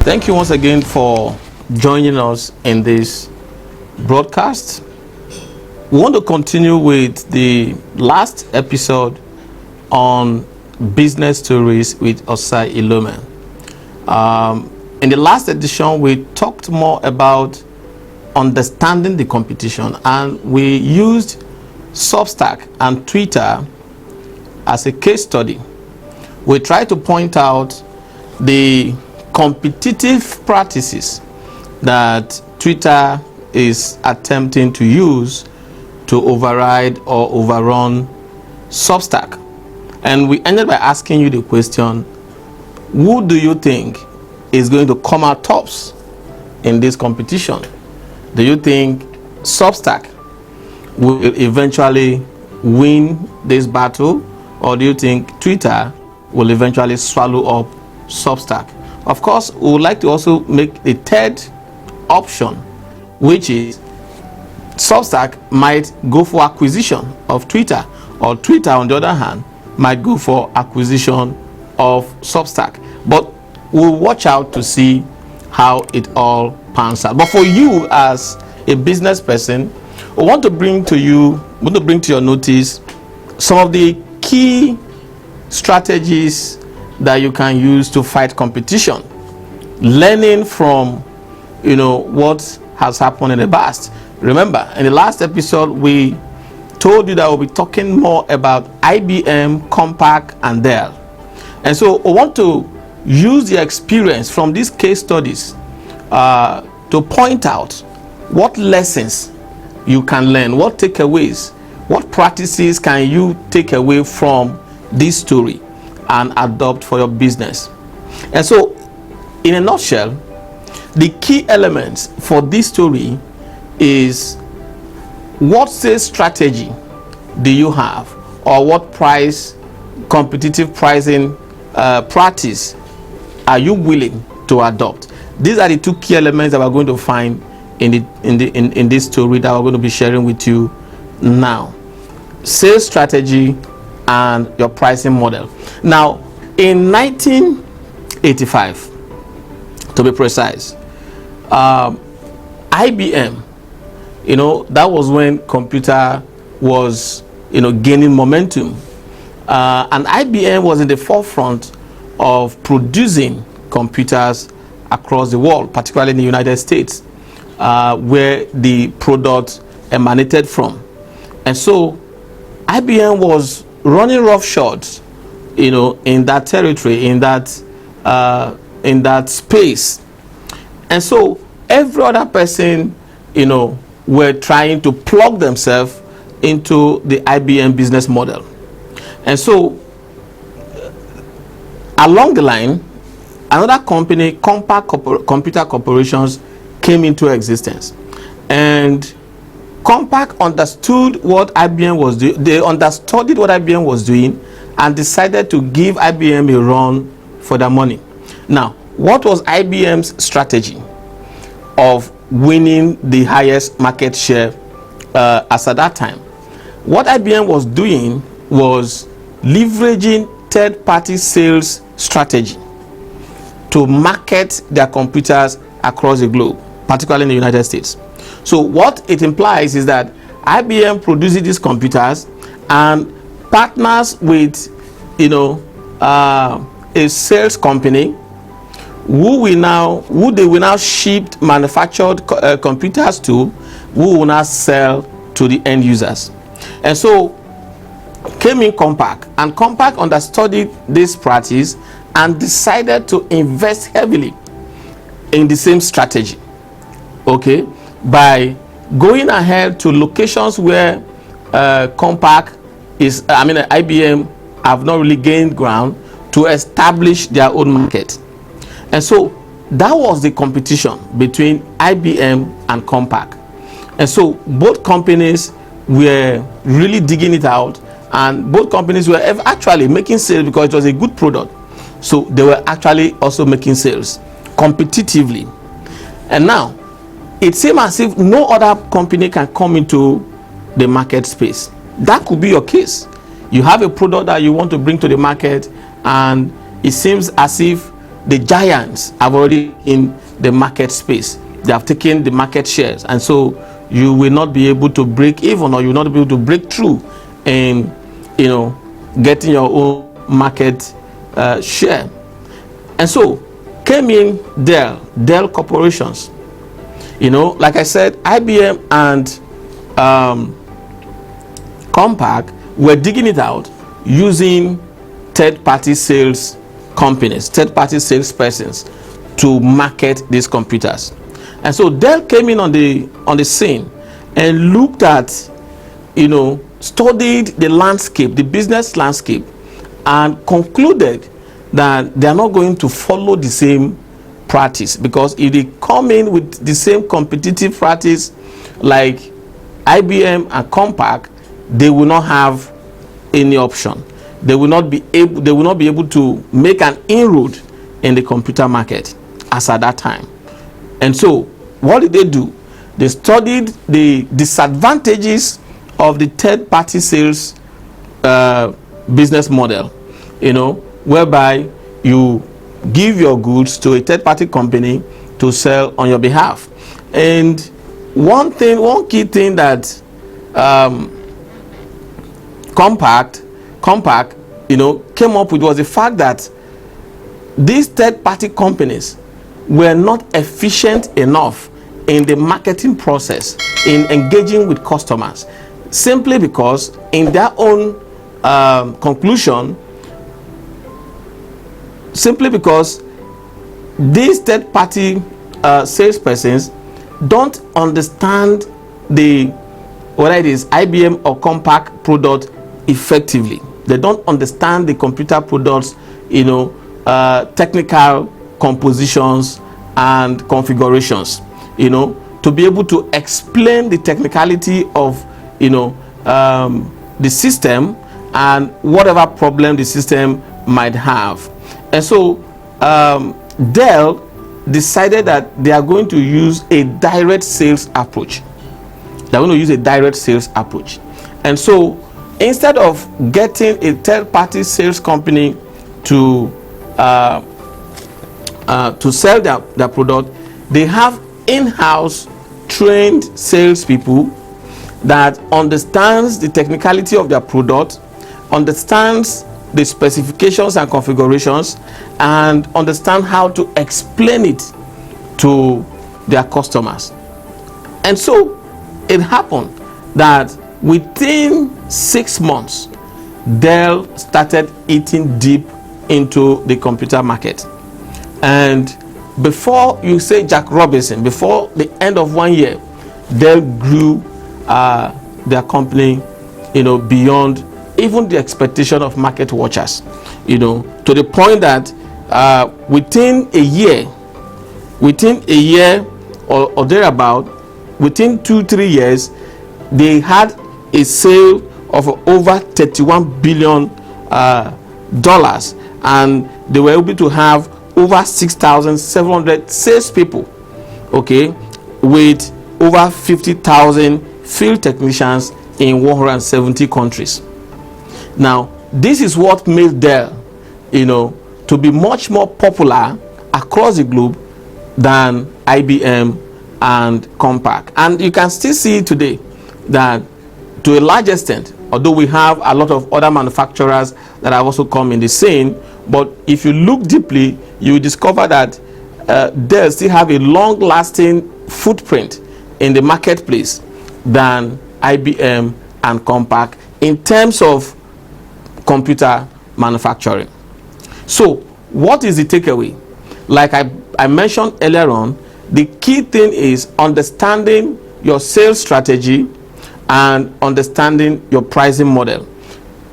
Thank you once again for joining us in this broadcast. We want to continue with the last episode on business stories with Osai Ilomen. In the last edition, we talked more about understanding the competition, and we used Substack and Twitter as a case study. We tried to point out the competitive practices that Twitter is attempting to use to override or overrun Substack. And we ended by asking you the question, who do you think is going to come out tops in this competition? Do you think Substack will eventually win this battle, or do you think Twitter will eventually swallow up Substack? Of course, we would like to also make a third option, which is Substack might go for acquisition of Twitter, or Twitter, on the other hand, might go for acquisition of Substack. But we'll watch out to see how it all pans out. But for you as a business person, we want to bring to your notice some of the key strategies that you can use to fight competition, learning from what has happened in the past. Remember, in the last episode we told you that we'll be talking more about IBM, Compaq, and Dell. And so we want to use the experience from these case studies to point out what lessons you can learn, what takeaways, what practices can you take away from this story and adopt for your business. And so, in a nutshell, the key elements for this story is, what sales strategy do you have, or what competitive pricing practice are you willing to adopt? These are the two key elements that we're going to find in this story that we're going to be sharing with you now. Sales strategy and your pricing model. Now, in 1985, to be precise, IBM, that was when computer was gaining momentum, and IBM was in the forefront of producing computers across the world, particularly in the United States, where the product emanated from. And so IBM was running roughshod, in that territory, in that space. And so every other person, were trying to plug themselves into the IBM business model. And so along the line, another company, Compaq Computer Corporations, came into existence. And Compaq understood what IBM was doing. They understudied what IBM was doing and decided to give IBM a run for their money. Now, what was IBM's strategy of winning the highest market share as at that time? What IBM was doing was leveraging third-party sales strategy to market their computers across the globe, particularly in the United States. So what it implies is that IBM produces these computers and partners with a sales company who they will now ship manufactured computers to, who will now sell to the end users. And so came in Compaq, and Compaq understudied this practice and decided to invest heavily in the same strategy, by going ahead to locations where IBM have not really gained ground, to establish their own market. And so that was the competition between IBM and Compaq. And so both companies were really digging it out, and both companies were actually making sales because it was a good product. So they were actually also making sales competitively. And now it seems as if no other company can come into the market space. That could be your case. You have a product that you want to bring to the market, and it seems as if the giants have already in the market space. They have taken the market shares, and so you will not be able to break even, or you will not be able to break through in, getting your own market share. And so came in Dell corporations. Like I said, IBM and Compaq were digging it out using third-party sales companies, third-party salespersons to market these computers. And so Dell came in on the scene and looked at, studied the landscape, the business landscape, and concluded that they are not going to follow the same practice, because if they come in with the same competitive practice like IBM and Compaq, they will not have any option. They will not be able to make an inroad in the computer market as at that time. And so what did they do? They studied the disadvantages of the third-party sales business model, whereby you give your goods to a third-party company to sell on your behalf. And one key thing that Compaq came up with was the fact that these third-party companies were not efficient enough in the marketing process, in engaging with customers, simply because in their own conclusion, simply because these third-party salespersons don't understand whether it is IBM or Compaq product effectively. They don't understand the computer products, technical compositions and configurations, to be able to explain the technicality of, the system and whatever problem the system might have. And so Dell decided that they are going to use a direct sales approach. They're going to use a direct sales approach. And so instead of getting a third-party sales company to sell their product, they have in-house trained salespeople that understands the technicality of their product, understands the specifications and configurations, and understand how to explain it to their customers. And so it happened that within 6 months, Dell started eating deep into the computer market. And before you say Jack Robinson, before the end of 1 year, Dell grew their company, beyond even the expectation of market watchers, to the point that within a year or thereabout, within 2-3 years, they had a sale of over $31 billion, and they were able to have over 6,700 salespeople, with over 50,000 field technicians in 170 countries. Now, this is what made Dell, to be much more popular across the globe than IBM and Compaq. And you can still see today that, to a large extent, although we have a lot of other manufacturers that have also come in the scene, but if you look deeply, you will discover that Dell still have a long-lasting footprint in the marketplace than IBM and Compaq in terms of computer manufacturing. So what is the takeaway? Like I mentioned earlier on, the key thing is understanding your sales strategy and understanding your pricing model,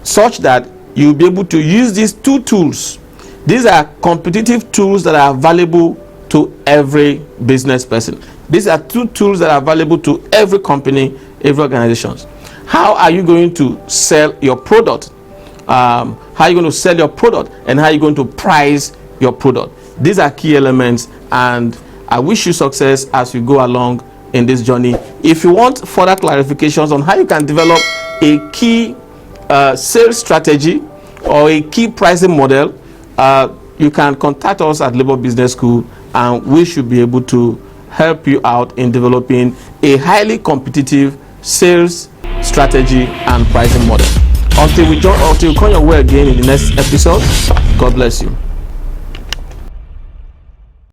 such that you'll be able to use these two tools. These are competitive tools that are available to every business person. These are two tools that are available to every company, every organization. How are you going to sell your product? How are you going to sell your product, and how are you going to price your product? These are key elements, and I wish you success as you go along in this journey. If you want further clarifications on how you can develop a key sales strategy or a key pricing model, you can contact us at Labour Business School, and we should be able to help you out in developing a highly competitive sales strategy and pricing model. Until we come your way again in the next episode, God bless you.